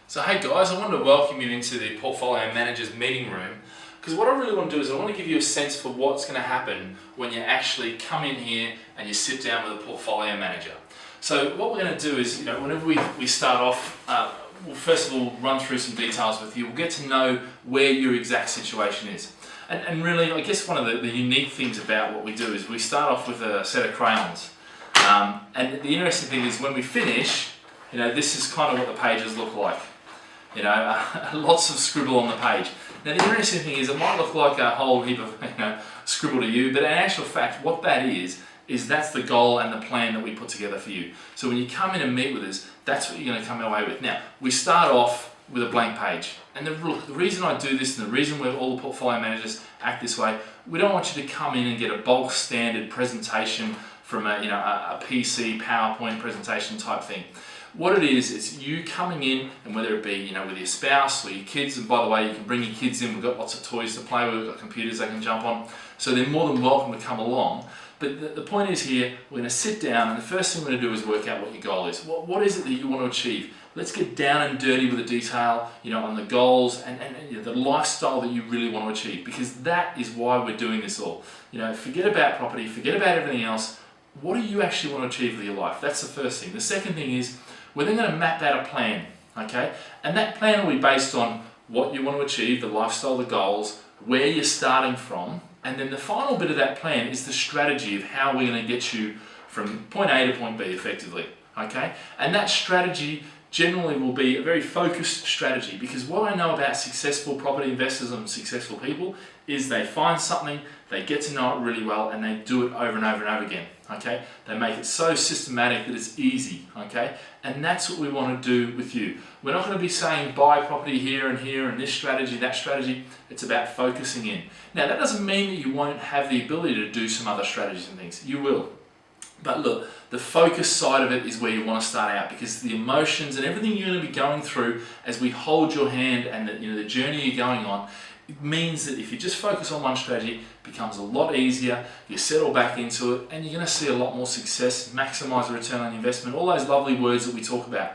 So hey guys, I wanted to welcome you into the Portfolio Manager's meeting room, because what I really want to do is I want to give you a sense for what's going to happen when you actually come in here and you sit down with a Portfolio Manager. So what we're going to do is, whenever we start off, we'll first of all run through some details with you. We'll get to know where your exact situation is. And really, I guess one of the unique things about what we do is we start off with a set of crayons. And the interesting thing is when we finish, this is kind of what the pages look like. Lots of scribble on the page. Now the interesting thing is it might look like a whole heap of scribble to you, but in actual fact what that is that's the goal and the plan that we put together for you. So when you come in and meet with us, that's what you're going to come away with. Now we start off with a blank page, and the reason I do this and the reason where all the portfolio managers act this way, we don't want you to come in and get a bulk standard presentation from a PC PowerPoint presentation type thing. What it is, it's you coming in, and whether it be with your spouse or your kids, and by the way, you can bring your kids in, we've got lots of toys to play with, we've got computers they can jump on, so they're more than welcome to come along. But the point is here, we're going to sit down, and the first thing we're going to do is work out what your goal is. What is it that you want to achieve? Let's get down and dirty with the detail, on the goals and the lifestyle that you really want to achieve, because that is why we're doing this all. Forget about property, forget about everything else. What do you actually want to achieve with your life? That's the first thing. The second thing is, we're then going to map out a plan, okay? And that plan will be based on what you want to achieve, the lifestyle, the goals, where you're starting from, and then the final bit of that plan is the strategy of how we're going to get you from point A to point B effectively, okay? And that strategy generally will be a very focused strategy, because what I know about successful property investors and successful people is they find something, they get to know it really well, and they do it over and over and over again, okay? They make it so systematic that it's easy, okay? And that's what we want to do with you. We're not going to be saying buy property here and this strategy, that strategy. It's about focusing in. Now that doesn't mean that you won't have the ability to do some other strategies and things. You will. But look, the focus side of it is where you want to start out, because the emotions and everything you're going to be going through as we hold your hand and the journey you're going on, it means that if you just focus on one strategy, it becomes a lot easier, you settle back into it, and you're going to see a lot more success, maximize the return on investment, all those lovely words that we talk about.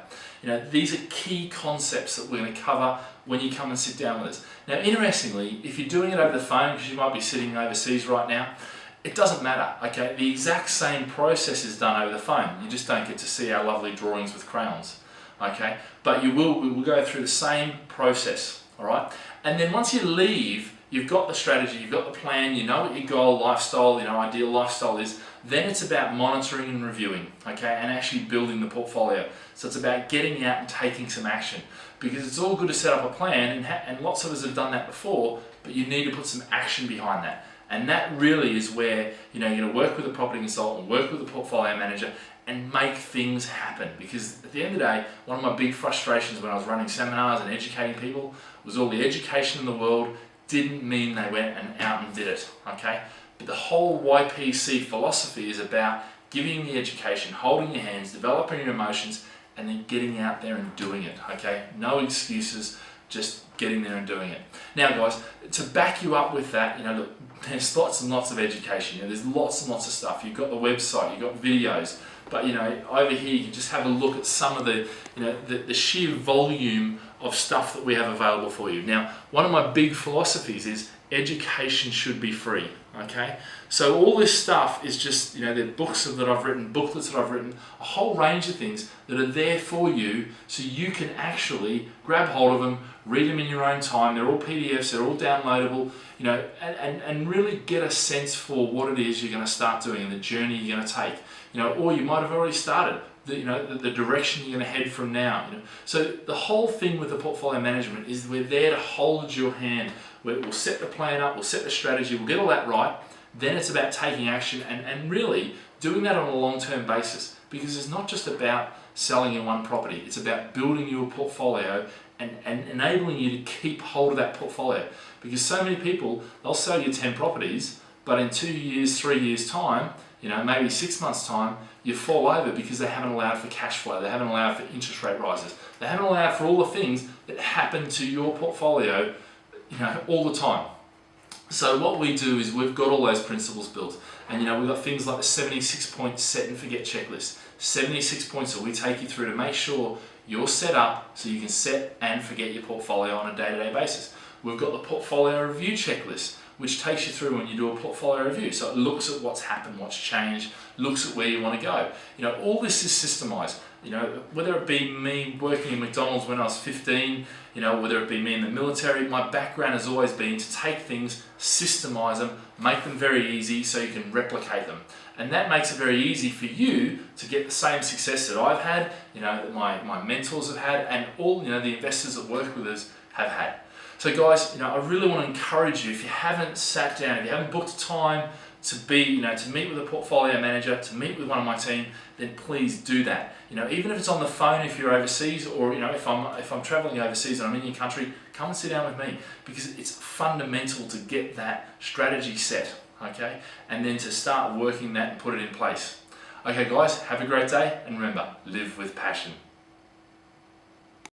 These are key concepts that we're going to cover when you come and sit down with us. Now, interestingly, if you're doing it over the phone, because you might be sitting overseas right now, it doesn't matter, okay? The exact same process is done over the phone. You just don't get to see our lovely drawings with crayons, okay? But we will go through the same process, all right? And then once you leave, you've got the strategy, you've got the plan, you know what your goal, lifestyle, ideal lifestyle is. Then it's about monitoring and reviewing, okay? And actually building the portfolio. So it's about getting out and taking some action, because it's all good to set up a plan, and lots of us have done that before, but you need to put some action behind that. And that really is where you're going to work with a property consultant, work with a portfolio manager, and make things happen. Because at the end of the day, one of my big frustrations when I was running seminars and educating people was all the education in the world didn't mean they went out and did it, okay? But the whole YPC philosophy is about giving the education, holding your hands, developing your emotions, and then getting out there and doing it, okay? No excuses, just getting there and doing it. Now guys, to back you up with that, look, there's lots and lots of education, there's lots and lots of stuff. You've got the website, you've got videos, but over here you can just have a look at some of the sheer volume of stuff that we have available for you. Now, one of my big philosophies is education should be free, okay? So all this stuff is just, they're books that I've written, booklets that I've written, a whole range of things that are there for you so you can actually grab hold of them, read them in your own time. They're all PDFs, they're all downloadable, and really get a sense for what it is you're going to start doing and the journey you're going to take, or you might have already started. The direction you're going to head from now. So the whole thing with the portfolio management is we're there to hold your hand. We'll set the plan up, we'll set the strategy, we'll get all that right. Then it's about taking action and really doing that on a long-term basis, because it's not just about selling in one property. It's about building your portfolio and enabling you to keep hold of that portfolio. Because so many people, they'll sell you 10 properties, but in 2 years, 3 years time, maybe 6 months time, you fall over because they haven't allowed for cash flow, they haven't allowed for interest rate rises, they haven't allowed for all the things that happen to your portfolio, all the time. So what we do is we've got all those principles built, and we've got things like the 76-point set and forget checklist, 76 points that we take you through to make sure you're set up so you can set and forget your portfolio on a day-to-day basis. We've got the portfolio review checklist, which takes you through when you do a portfolio review. So it looks at what's happened, what's changed, looks at where you want to go. You know, all this is systemized. You know, whether it be me working in McDonald's when I was 15, you know, whether it be me in the military, my background has always been to take things, systemize them, make them very easy so you can replicate them. And that makes it very easy for you to get the same success that I've had, you know, that my mentors have had, and all, you know, the investors that work with us have had. So guys, you know, I really want to encourage you, if you haven't sat down, if you haven't booked time to be, you know, to meet with a portfolio manager, to meet with one of my team, then please do that. You know, even if it's on the phone, if you're overseas, or, you know, if I'm traveling overseas and I'm in your country, come and sit down with me, because it's fundamental to get that strategy set, okay? And then to start working that and put it in place. Okay guys, have a great day, and remember, live with passion.